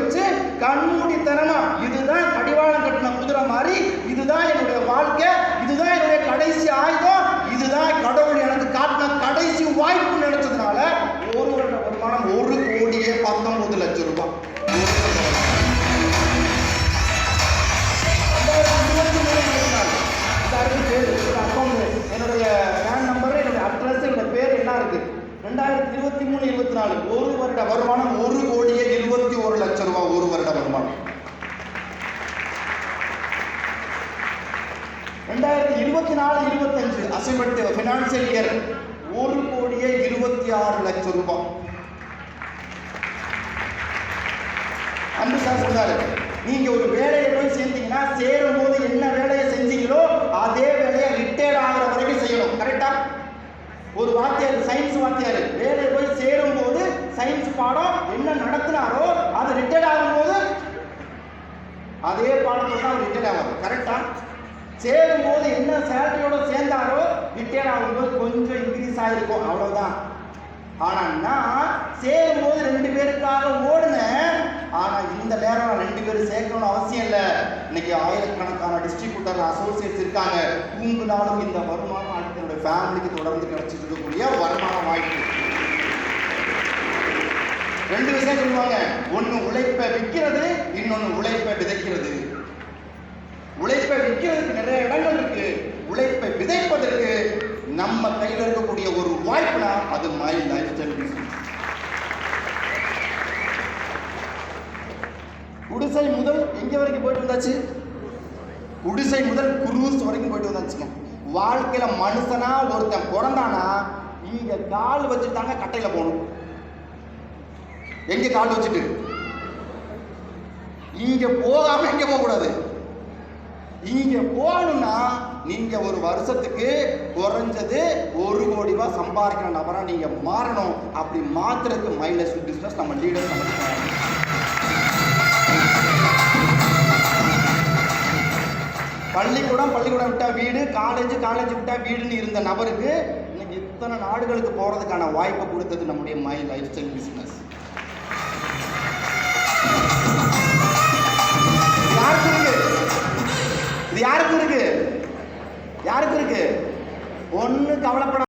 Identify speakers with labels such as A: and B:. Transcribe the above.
A: வச்சு கண்மூடித்தனமா இதுதான் கடிவாளம் கட்டின குதிரை மாதிரி, இதுதான் என்னுடைய வாழ்க்கை, இதுதான் என்னுடைய கடைசி ஆயுதம், இதுதான் கடவுள் எனக்கு காட்டின கடைசி வாய்ப்பு நினைச்சதுனால ஒரு வருட வருமானம் 1,19,00,000 ரூபாய். என்னுடைய பேன் நம்பர், என்னுடைய அட்ரஸ், என்னுடைய பேர் என்ன இருக்கு. 2023-24 ஒரு வருட வருமானம் 1,21,00,000 ரூபாய். ஒரு வருட வருமானம். 2024-25 அசைன்மெண்ட் பினான்சியல் இயர் 1,26,00,000 ரூபாய். அன்பு சார் சொன்னாரு, நீங்க ஒரு வேலையை போய் சேர்ந்தீங்கன்னா சேரும் போது என்ன வேலையை செஞ்சீங்களோ அதே வேலையை ரிட்டையர்ட் ஆகிற வரைக்கும் செய்யணும். கரெக்டா? ஒரு வாத்தியார், சயின்ஸ் வாத்தியார் வேலையை போய் சேரும் போது சயின்ஸ் பாடம் என்ன நடத்தினாரோ அது ரிட்டையர்ட் ஆகும் போது அதே பாடத்தோட அவர் ரிட்டையர்ட் ஆவார். கரெக்டா? சேரும் போது என்ன சேலரியோட சேர்ந்தாரோ ரிட்டையர்ட் ஆகும்போது கொஞ்சம் இன்க்ரீஸ் ஆகிருக்கும், அவ்வளவுதான். ஆனா நான் சேரும் போது 2 பேருக்காக ஓடுனேன். ஆனா இந்த நேரம் நான் 2 பேரும் சேர்க்கணும்னு அவசியம் இல்லை. இன்னைக்கு ஆயிரக்கணக்கான டிஸ்ட்ரிபியூட்டர் அசோசியேட்ஸ் இருக்காங்க. உங்களாலும் இந்த வருமானம் என்னுடைய ஃபேமிலிக்கு தொடர்ந்து கிடைச்சிட்டு இருக்கக்கூடிய வருமான வாய்ப்பு. 2 விஷயம் சொல்லுவாங்க, ஒன்னு உழைப்பை விற்கிறது, இன்னொன்னு உழைப்பை விதைக்கிறது. உழைப்பை விற்கிறதுக்கு நிறைய இடங்கள் இருக்கு, உழைப்பை விதைப்பதற்கு நம்ம கையில் இருக்கக்கூடிய ஒரு வாய்ப்புனா அது மை லைஃப் ஸ்டைல் பிசினஸ். குடிசை முதல் எங்க வரைக்கும் போயிட்டு வந்தாச்சு? குடிசை முதல் குரூஸ் வரைக்கும் போயிட்டு வந்தாச்சுங்க. வாழ்க்கையில மனுஷனா ஒருத்தன் பிறந்தானா இங்க கால் வச்சுட்டாங்க கட்டையில போகணும். எங்க கால் வச்சுட்டு இங்க போகாம எங்க போக கூடாது. இங்க போகணும்னா நீங்க ஒரு வருஷத்துக்கு குறைஞ்சது 1 கோடி ரூபாய் சம்பாதிக்கிற நபரா நீங்க மாறணும். அப்படி மாத்துறதுக்கு மைலஸ் பிசினஸ் நம்ம லீடர் பள்ளிக்கூடம் விட்டா வீடு, காலேஜ் விட்டா வீடுன்னு இருந்த நபருக்கு இன்னைக்கு இத்தனை நாடுகளுக்கு போறதுக்கான வாய்ப்பை கொடுத்தது நம்முடைய மை லைஃப் ஸ்டைல் பிசினஸ். யாருக்கு இருக்கு? ஒண்ணு கவலைப்பட